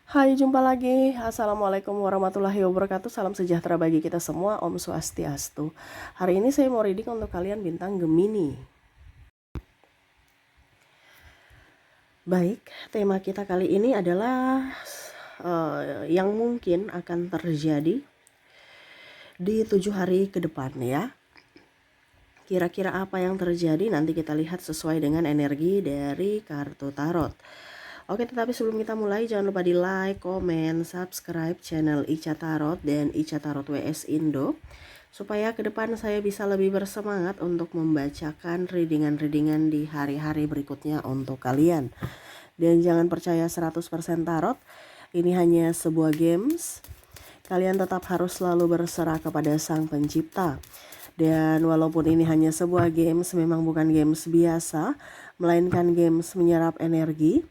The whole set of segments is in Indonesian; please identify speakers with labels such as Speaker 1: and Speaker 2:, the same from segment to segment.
Speaker 1: Hai, jumpa lagi. Assalamualaikum warahmatullahi wabarakatuh. Salam sejahtera bagi kita semua. Om Swastiastu. Hari ini saya mau reading untuk kalian bintang Gemini. Baik, tema kita kali ini adalah yang mungkin akan terjadi di 7 hari ke depan ya. Kira-kira apa yang terjadi nanti kita lihat sesuai dengan energi dari kartu tarot. Oke, tetapi sebelum kita mulai jangan lupa di like, komen, subscribe channel Ica Tarot dan Ica Tarot WS Indo supaya ke depan saya bisa lebih bersemangat untuk membacakan readingan-readingan di hari-hari berikutnya untuk kalian. Dan jangan percaya 100% tarot, ini hanya sebuah games. Kalian tetap harus selalu berserah kepada Sang Pencipta. Dan walaupun ini hanya sebuah games, memang bukan games biasa, melainkan games menyerap energi.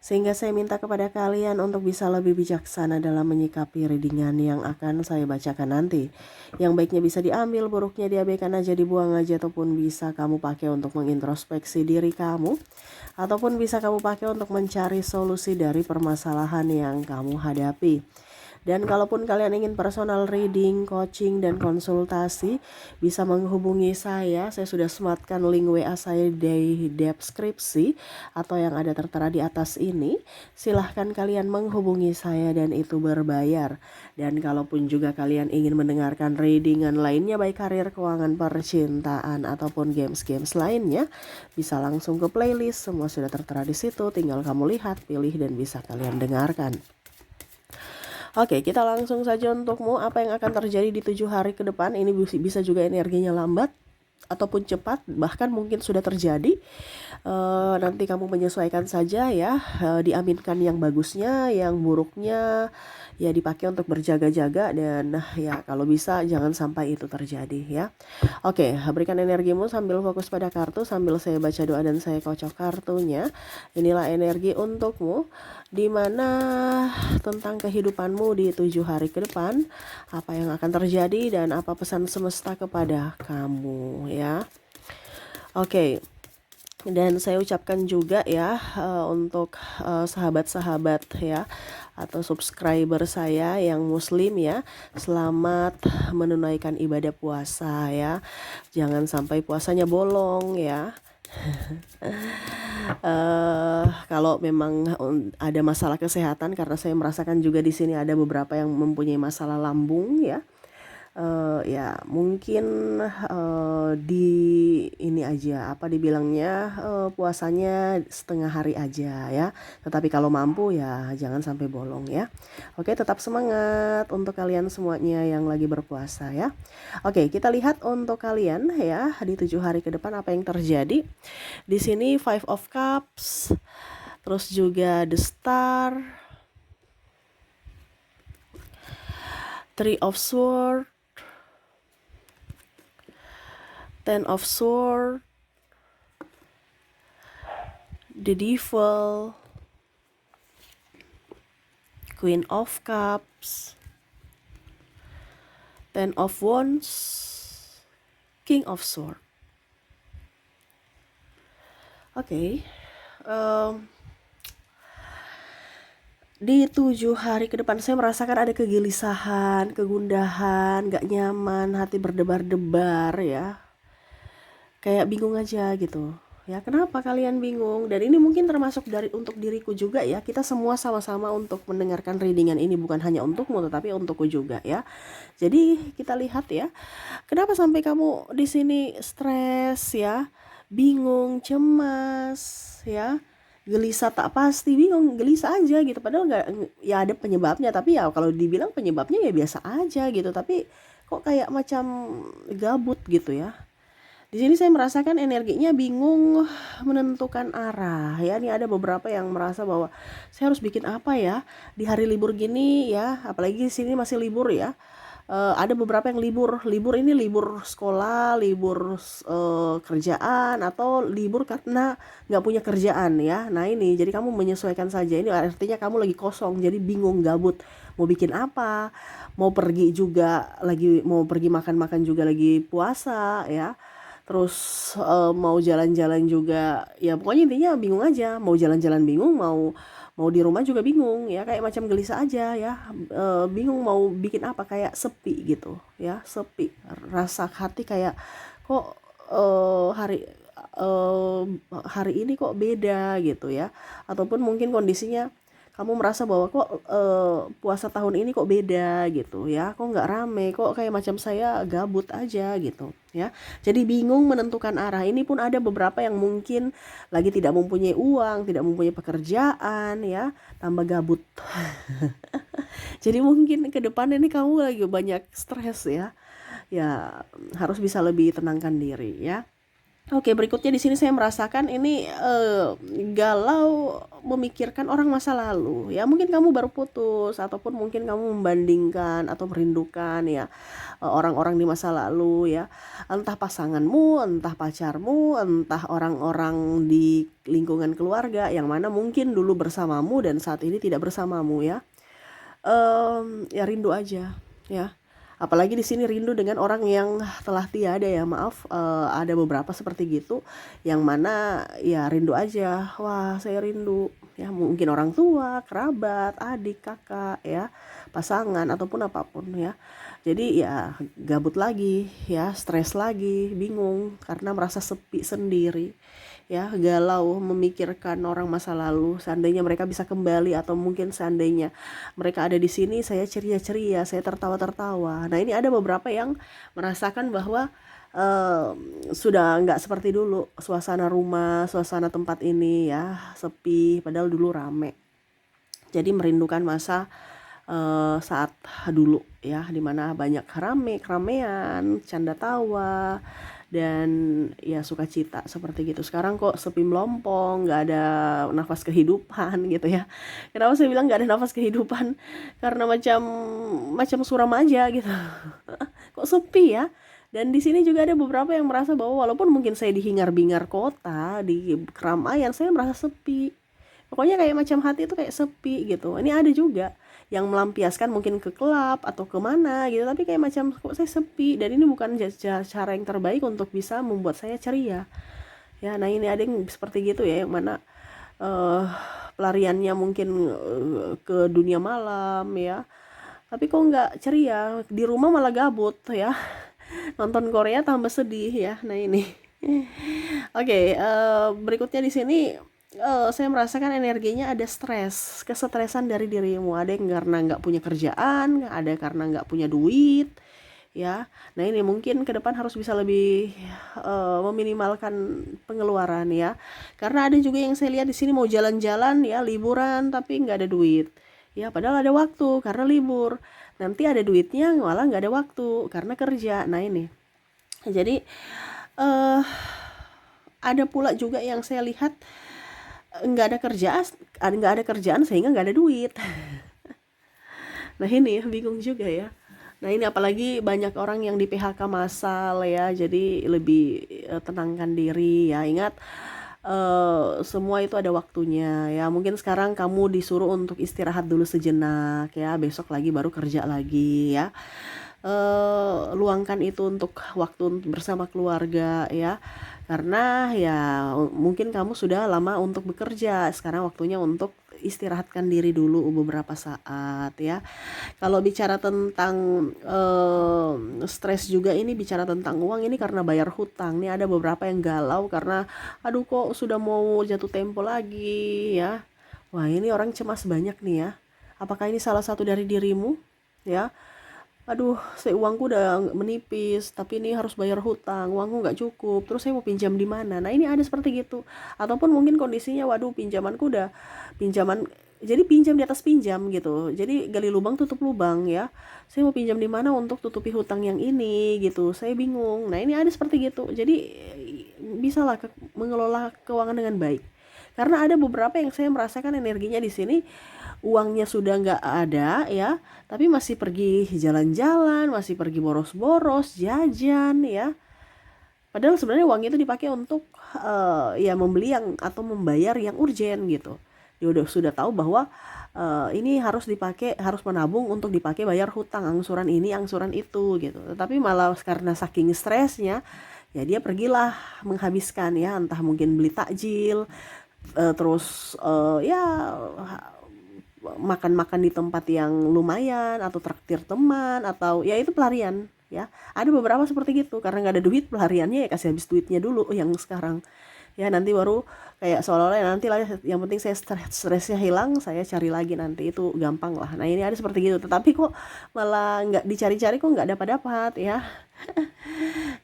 Speaker 1: Sehingga saya minta kepada kalian untuk bisa lebih bijaksana dalam menyikapi readingan yang akan saya bacakan nanti. Yang baiknya bisa diambil, buruknya diabaikan aja, dibuang aja, ataupun bisa kamu pakai untuk mengintrospeksi diri kamu. Ataupun bisa kamu pakai untuk mencari solusi dari permasalahan yang kamu hadapi. Dan kalaupun kalian ingin personal reading, coaching, dan konsultasi, bisa menghubungi saya. Saya sudah sematkan link WA saya di deskripsi atau yang ada tertera di atas ini. Silahkan kalian menghubungi saya dan itu berbayar. Dan kalaupun juga kalian ingin mendengarkan readingan lainnya, baik karir, keuangan, percintaan, ataupun games-games lainnya, bisa langsung ke playlist. Semua sudah tertera di situ. Tinggal kamu lihat, pilih, dan bisa kalian dengarkan. Oke, kita langsung saja untukmu apa yang akan terjadi di 7 hari ke depan. Ini bisa juga energinya lambat ataupun cepat, bahkan mungkin sudah terjadi. Nanti kamu menyesuaikan saja ya, diaminkan yang bagusnya, yang buruknya ya dipakai untuk berjaga-jaga, dan ya kalau bisa jangan sampai itu terjadi ya. Oke, berikan energimu sambil fokus pada kartu, sambil saya baca doa dan saya kocok kartunya. Inilah energi untukmu, dimana tentang kehidupanmu di 7 hari ke depan, apa yang akan terjadi dan apa pesan semesta kepada kamu ya. Oke. Dan saya ucapkan juga ya untuk sahabat-sahabat ya atau subscriber saya yang muslim ya, selamat menunaikan ibadah puasa ya. Jangan sampai puasanya bolong ya. Kalau memang ada masalah kesehatan, karena saya merasakan juga di sini ada beberapa yang mempunyai masalah lambung ya. Ya mungkin di ini aja, apa dibilangnya, puasanya setengah hari aja ya. Tetapi kalau mampu ya jangan sampai bolong ya. Oke, tetap semangat untuk kalian semuanya yang lagi berpuasa ya. Oke, kita lihat untuk kalian ya di 7 hari ke depan apa yang terjadi. Di sini Five of Cups, terus juga The Star, Three of Swords, Ten of Swords, the Devil, Queen of Cups, Ten of Wands, King of Swords. Oke, di 7 hari ke depan saya merasakan ada kegelisahan, kegundahan, gak nyaman, hati berdebar-debar ya. Kayak bingung aja gitu ya. Kenapa kalian bingung? Dan ini mungkin termasuk untuk diriku juga ya. Kita semua sama-sama untuk mendengarkan readingan ini, bukan hanya untukmu tetapi untukku juga ya. Jadi kita lihat ya, kenapa sampai kamu di sini stres ya, bingung, cemas ya, gelisah, tak pasti, bingung, gelisah aja gitu. Padahal nggak ya, ada penyebabnya, tapi ya kalau dibilang penyebabnya ya biasa aja gitu. Tapi kok kayak macam gabut gitu ya. Di sini saya merasakan energinya bingung menentukan arah ya. Ini ada beberapa yang merasa bahwa saya harus bikin apa ya di hari libur gini ya, apalagi di sini masih libur ya. Ada beberapa yang libur ini libur sekolah, libur kerjaan, atau libur karena nggak punya kerjaan ya. Nah ini jadi kamu menyesuaikan saja, ini artinya kamu lagi kosong, jadi bingung, gabut, mau bikin apa, mau pergi juga lagi, mau pergi makan-makan juga lagi puasa ya. terus mau jalan-jalan juga ya pokoknya intinya bingung aja, mau jalan-jalan bingung, mau mau di rumah juga bingung ya, kayak macam gelisah aja ya. Bingung mau bikin apa, kayak sepi gitu ya, sepi, rasa hati kayak kok eh, hari ini kok beda gitu ya, ataupun mungkin kondisinya kamu merasa bahwa kok puasa tahun ini kok beda gitu ya, kok nggak rame, kok kayak macam saya gabut aja gitu ya. Jadi bingung menentukan arah. Ini pun ada beberapa yang mungkin lagi tidak mempunyai uang, tidak mempunyai pekerjaan ya, tambah gabut. Jadi mungkin ke depan ini kamu lagi banyak stres ya. Ya harus bisa lebih tenangkan diri ya. Oke, berikutnya di sini saya merasakan ini galau memikirkan orang masa lalu. Ya, mungkin kamu baru putus ataupun mungkin kamu membandingkan atau merindukan ya orang-orang di masa lalu ya. Entah pasanganmu, entah pacarmu, entah orang-orang di lingkungan keluarga yang mana mungkin dulu bersamamu dan saat ini tidak bersamamu ya. Ya rindu aja ya. Apalagi di sini rindu dengan orang yang telah tiada ya, maaf, ada beberapa seperti gitu, yang mana ya rindu aja, wah saya rindu, ya mungkin orang tua, kerabat, adik, kakak ya, pasangan ataupun apapun ya. Jadi ya gabut lagi ya, stres lagi, bingung karena merasa sepi sendiri ya, galau memikirkan orang masa lalu, seandainya mereka bisa kembali atau mungkin seandainya mereka ada di sini saya ceria-ceria, saya tertawa-tertawa. Nah ini ada beberapa yang merasakan bahwa sudah nggak seperti dulu suasana rumah, suasana tempat ini ya, sepi padahal dulu rame. Jadi merindukan masa saat dulu ya, dimana banyak keramaian, canda tawa, dan ya sukacita seperti gitu. Sekarang kok sepi melompong, nggak ada nafas kehidupan gitu ya. Kenapa saya bilang nggak ada nafas kehidupan? Karena macam macam suram aja gitu. Kok sepi ya? Dan di sini juga ada beberapa yang merasa bahwa walaupun mungkin saya di hingar-bingar kota, di keramaian, saya merasa sepi. Pokoknya kayak macam hati itu kayak sepi gitu. Ini ada juga yang melampiaskan mungkin ke klub atau kemana gitu, tapi kayak macam kok saya sepi, dan ini bukan cara yang terbaik untuk bisa membuat saya ceria ya. Nah ini ada yang seperti gitu ya, yang mana eh pelariannya mungkin ke dunia malam ya, tapi kok nggak ceria, di rumah malah gabut ya. Nonton Korea tambah sedih ya. Nah ini oke, berikutnya di sini saya merasakan energinya ada stres, kesetresan dari dirimu. Ada yang karena nggak punya kerjaan, ada karena nggak punya duit, ya. Nah ini mungkin ke depan harus bisa lebih meminimalkan pengeluaran ya. Karena ada juga yang saya lihat di sini mau jalan-jalan ya, liburan tapi nggak ada duit. Ya padahal ada waktu karena libur. Nanti ada duitnya malah nggak ada waktu karena kerja. Nah ini. Jadi eh ada pula juga yang saya lihat nggak ada kerjaan, sehingga nggak ada duit. Nah ini bingung juga ya. Nah ini apalagi banyak orang yang di PHK massal ya, jadi lebih tenangkan diri ya. Ingat semua itu ada waktunya ya. Mungkin sekarang kamu disuruh untuk istirahat dulu sejenak ya, besok lagi baru kerja lagi ya. Luangkan itu untuk waktu bersama keluarga ya, karena ya mungkin kamu sudah lama untuk bekerja, sekarang waktunya untuk istirahatkan diri dulu beberapa saat ya. Kalau bicara tentang stres juga, ini bicara tentang uang, ini karena bayar hutang nih. Ada beberapa yang galau karena aduh kok sudah mau jatuh tempo lagi ya. Wah ini orang cemas banyak nih ya, apakah ini salah satu dari dirimu ya? Aduh saya uangku udah menipis tapi ini harus bayar hutang, uangku nggak cukup, terus saya mau pinjam di mana? Nah ini ada seperti gitu. Ataupun mungkin kondisinya waduh pinjamanku udah pinjaman, jadi pinjam di atas pinjam gitu, jadi gali lubang tutup lubang ya. Saya mau pinjam di mana untuk tutupi hutang yang ini gitu, saya bingung. Nah ini ada seperti gitu. Jadi bisalah mengelola keuangan dengan baik, karena ada beberapa yang saya merasakan energinya di sini uangnya sudah nggak ada ya, tapi masih pergi jalan-jalan, masih pergi boros-boros, jajan ya. Padahal sebenarnya uang itu dipakai untuk ya membeli yang atau membayar yang urgen gitu. Dia udah sudah tahu bahwa ini harus dipakai, harus menabung untuk dipakai bayar hutang, angsuran ini, angsuran itu gitu. Tapi malah karena saking stresnya ya dia pergilah menghabiskan ya, entah mungkin beli takjil, terus ya makan-makan di tempat yang lumayan, atau traktir teman, atau ya itu pelarian ya. Ada beberapa seperti gitu, karena nggak ada duit, pelariannya ya kasih habis duitnya dulu yang sekarang ya, nanti baru kayak seolah-olah nanti lah, yang penting saya stresnya hilang, saya cari lagi nanti, itu gampang lah. Nah ini ada seperti gitu, tetapi kok malah nggak dicari-cari, kok nggak dapat-dapat ya.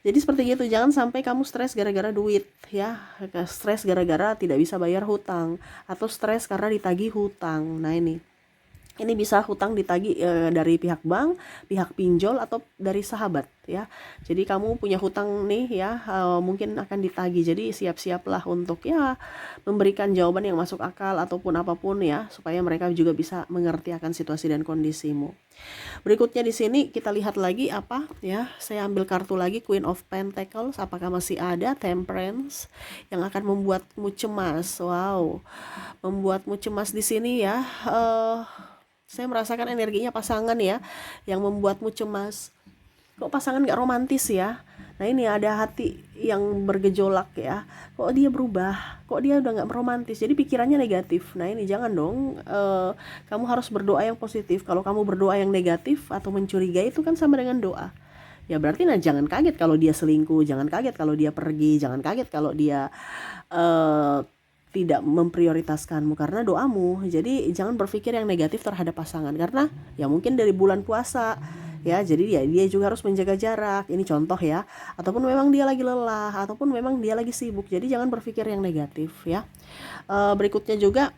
Speaker 1: Jadi seperti gitu, jangan sampai kamu stres gara-gara duit ya, stres gara-gara tidak bisa bayar hutang, atau stres karena ditagih hutang. Nah ini bisa hutang ditagih dari pihak bank, pihak pinjol, atau dari sahabat ya. Jadi kamu punya hutang nih ya, mungkin akan ditagih. Jadi siap-siaplah untuk ya memberikan jawaban yang masuk akal ataupun apapun ya, supaya mereka juga bisa mengerti akan situasi dan kondisimu. Berikutnya di sini kita lihat lagi apa ya. Saya ambil kartu lagi, Queen of Pentacles. Apakah masih ada Temperance yang akan membuatmu cemas? Wow, membuatmu cemas di sini ya. Saya merasakan energinya pasangan ya, yang membuatmu cemas. Kok pasangan gak romantis ya? Nah ini ada hati yang bergejolak ya. Kok dia berubah? Kok dia udah gak romantis? Jadi pikirannya negatif. Nah ini jangan dong. Kamu harus berdoa yang positif. Kalau kamu berdoa yang negatif atau mencurigai, itu kan sama dengan doa. Ya berarti jangan kaget kalau dia selingkuh, jangan kaget kalau dia pergi, jangan kaget kalau dia tidak memprioritaskanmu karena doamu. Jadi jangan berpikir yang negatif terhadap pasangan, karena ya mungkin dari bulan puasa ya, jadi dia juga harus menjaga jarak. Ini contoh ya, ataupun memang dia lagi lelah, ataupun memang dia lagi sibuk. Jadi jangan berpikir yang negatif ya. Berikutnya juga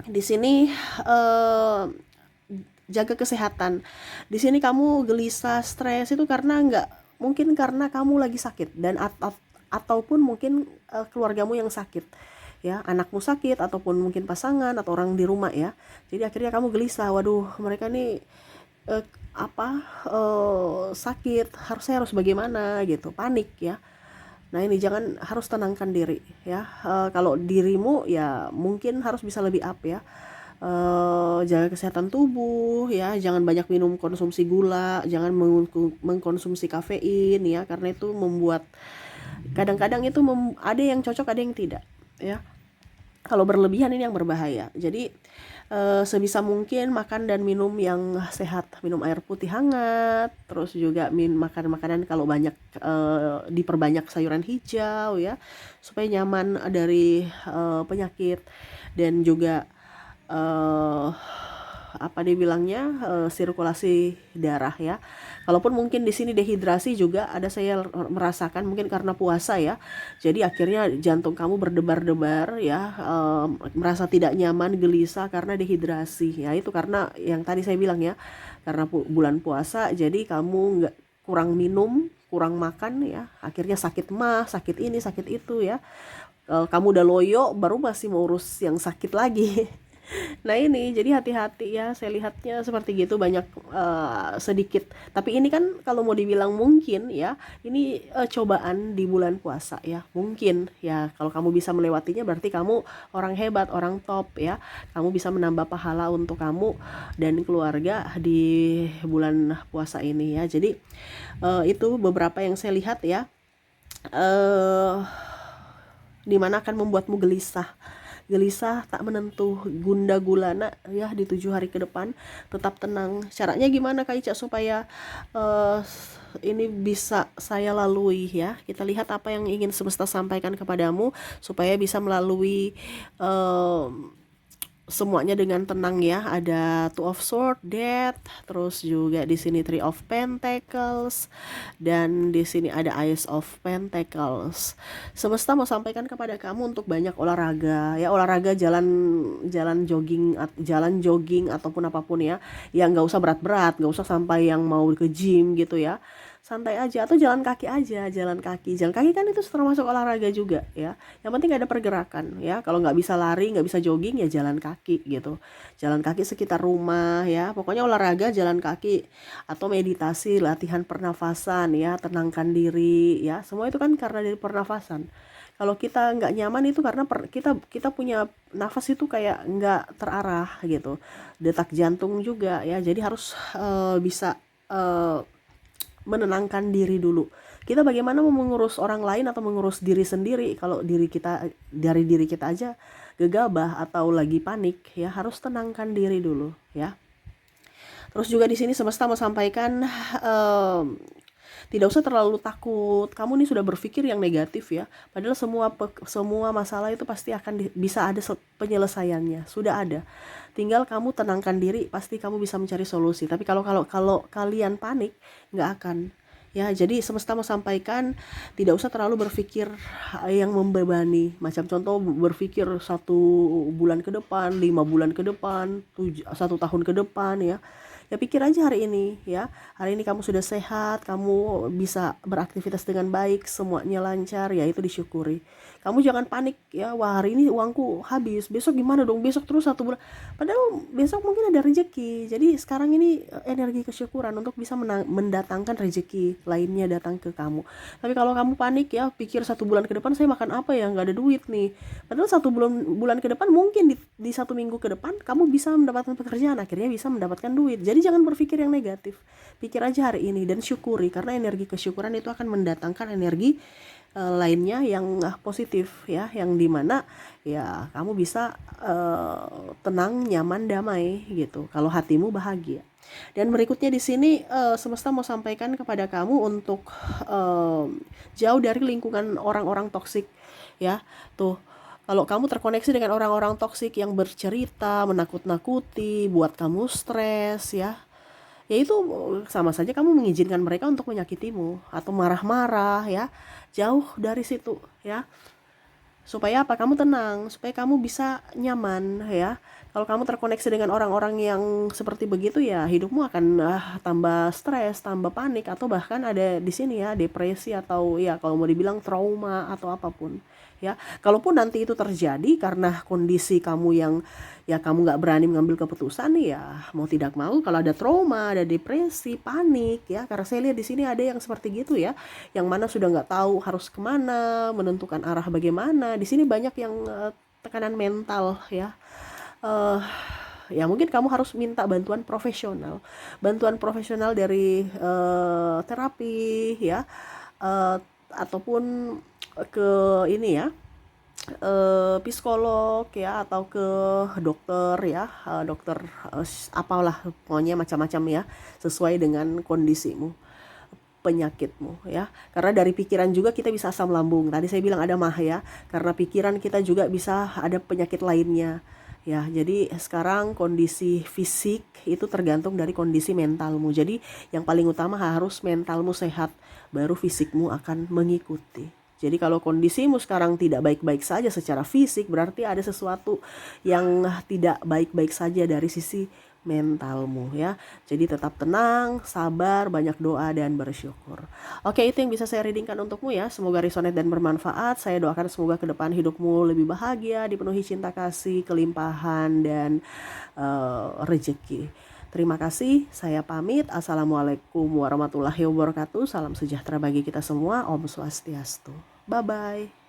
Speaker 1: di sini jaga kesehatan. Di sini kamu gelisah, stres itu karena mungkin karena kamu lagi sakit, dan ataupun mungkin keluargamu yang sakit ya, anakmu sakit, ataupun mungkin pasangan atau orang di rumah ya. Jadi akhirnya kamu gelisah, waduh mereka nih sakit, saya harus bagaimana gitu, panik ya. Nah ini jangan, harus tenangkan diri ya. Kalau dirimu ya mungkin harus bisa lebih up ya. Jaga kesehatan tubuh ya, jangan banyak minum konsumsi gula, jangan mengkonsumsi kafein ya, karena itu membuat kadang-kadang itu ada yang cocok, ada yang tidak ya. Kalau berlebihan ini yang berbahaya. Jadi sebisa mungkin makan dan minum yang sehat, minum air putih hangat, terus juga makan makanan kalau banyak, diperbanyak sayuran hijau ya, supaya nyaman dari penyakit, dan juga apa dibilangnya, sirkulasi darah ya. Kalaupun mungkin di sini dehidrasi juga ada, saya merasakan mungkin karena puasa ya. Jadi akhirnya jantung kamu berdebar-debar ya, merasa tidak nyaman, gelisah karena dehidrasi ya. Itu karena yang tadi saya bilang ya, karena bulan puasa, jadi kamu kurang minum, kurang makan ya, akhirnya sakit mah, sakit ini, sakit itu ya. Kamu udah loyo, baru masih mau urus yang sakit lagi. Nah ini jadi hati-hati ya, saya lihatnya seperti gitu, banyak sedikit. Tapi ini kan kalau mau dibilang mungkin ya, ini cobaan di bulan puasa ya. Mungkin ya, kalau kamu bisa melewatinya berarti kamu orang hebat, orang top ya. Kamu bisa menambah pahala untuk kamu dan keluarga di bulan puasa ini ya. Jadi itu beberapa yang saya lihat ya, dimana akan membuatmu gelisah, tak menentu, gunda gulana ya di 7 hari ke depan. Tetap tenang. Caranya gimana Kak Ica supaya ini bisa saya lalui ya? Kita lihat apa yang ingin semesta sampaikan kepadamu supaya bisa melalui semuanya dengan tenang ya. Ada Two of Swords, Death, terus juga di sini Three of Pentacles, dan di sini ada Ace of Pentacles. Semesta mau sampaikan kepada kamu untuk banyak olahraga ya, olahraga jalan jogging ataupun apapun ya. Ya nggak usah berat-berat, nggak usah sampai yang mau ke gym gitu ya. Santai aja, atau jalan kaki aja. Jalan kaki kan itu termasuk olahraga juga ya. Yang penting ada pergerakan ya. Kalau nggak bisa lari, nggak bisa jogging, ya jalan kaki gitu. Jalan kaki sekitar rumah ya. Pokoknya olahraga jalan kaki, atau meditasi, latihan pernafasan ya, tenangkan diri ya. Semua itu kan karena dari pernafasan. Kalau kita nggak nyaman itu karena kita punya nafas itu kayak nggak terarah gitu. Detak jantung juga ya. Jadi harus bisa menenangkan diri dulu. Kita bagaimana mau mengurus orang lain atau mengurus diri sendiri kalau dari diri kita aja gegabah atau lagi panik ya, harus tenangkan diri dulu ya. Terus juga di sini semesta mau sampaikan tidak usah terlalu takut. Kamu nih sudah berpikir yang negatif ya. Padahal semua masalah itu pasti akan bisa ada penyelesaiannya. Sudah ada. Tinggal kamu tenangkan diri, pasti kamu bisa mencari solusi. Tapi kalau kalian panik, nggak akan. Ya, jadi semesta mau sampaikan tidak usah terlalu berpikir yang membebani. Macam contoh berpikir 1 bulan ke depan, 5 bulan ke depan, 1 tahun ke depan ya. Ya pikir aja hari ini ya. Hari ini kamu sudah sehat, kamu bisa beraktivitas dengan baik, semuanya lancar, ya itu disyukuri. Kamu jangan panik ya, wah hari ini uangku habis, besok gimana dong, besok terus 1 bulan. Padahal besok mungkin ada rezeki. Jadi sekarang ini energi kesyukuran untuk bisa mendatangkan rezeki lainnya datang ke kamu. Tapi kalau kamu panik ya, pikir 1 bulan ke depan saya makan apa ya, nggak ada duit nih. Padahal 1 bulan ke depan mungkin di 1 minggu ke depan kamu bisa mendapatkan pekerjaan, akhirnya bisa mendapatkan duit. Jadi jangan berpikir yang negatif, pikir aja hari ini dan syukuri, karena energi kesyukuran itu akan mendatangkan energi lainnya yang positif ya, yang dimana ya kamu bisa tenang, nyaman, damai gitu kalau hatimu bahagia. Dan berikutnya di sini semesta mau sampaikan kepada kamu untuk jauh dari lingkungan orang-orang toksik ya. Tuh, kalau kamu terkoneksi dengan orang-orang toksik yang bercerita, menakut-nakuti, buat kamu stres ya, ya itu sama saja kamu mengizinkan mereka untuk menyakitimu atau marah-marah ya. Jauh dari situ ya, supaya apa, kamu tenang, supaya kamu bisa nyaman ya. Kalau kamu terkoneksi dengan orang-orang yang seperti begitu ya, hidupmu akan tambah stres, tambah panik, atau bahkan ada di sini ya depresi, atau ya kalau mau dibilang trauma atau apapun ya. Kalaupun nanti itu terjadi karena kondisi kamu yang ya kamu nggak berani mengambil keputusan ya, mau tidak mau kalau ada trauma, ada depresi, panik ya, karena saya lihat di sini ada yang seperti gitu ya, yang mana sudah nggak tahu harus kemana, menentukan arah bagaimana. Di sini banyak yang tekanan mental ya. Ya mungkin kamu harus minta bantuan profesional dari terapi ya, ataupun ke ini ya, psikolog ya, atau ke dokter ya, dokter apalah pokoknya macam-macam ya, sesuai dengan kondisimu, penyakitmu ya. Karena dari pikiran juga kita bisa asam lambung, tadi saya bilang ada mah ya, karena pikiran kita juga bisa ada penyakit lainnya ya. Jadi sekarang kondisi fisik itu tergantung dari kondisi mentalmu. Jadi yang paling utama harus mentalmu sehat, baru fisikmu akan mengikuti. Jadi kalau kondisimu sekarang tidak baik-baik saja secara fisik, berarti ada sesuatu yang tidak baik-baik saja dari sisi mentalmu ya. Jadi tetap tenang, sabar, banyak doa dan bersyukur. Oke, itu yang bisa saya readingkan untukmu ya. Semoga resonate dan bermanfaat. Saya doakan semoga ke depan hidupmu lebih bahagia, dipenuhi cinta kasih, kelimpahan, dan rezeki. Terima kasih, saya pamit. Assalamualaikum warahmatullahi wabarakatuh. Salam sejahtera bagi kita semua. Om Swastiastu. Bye-bye.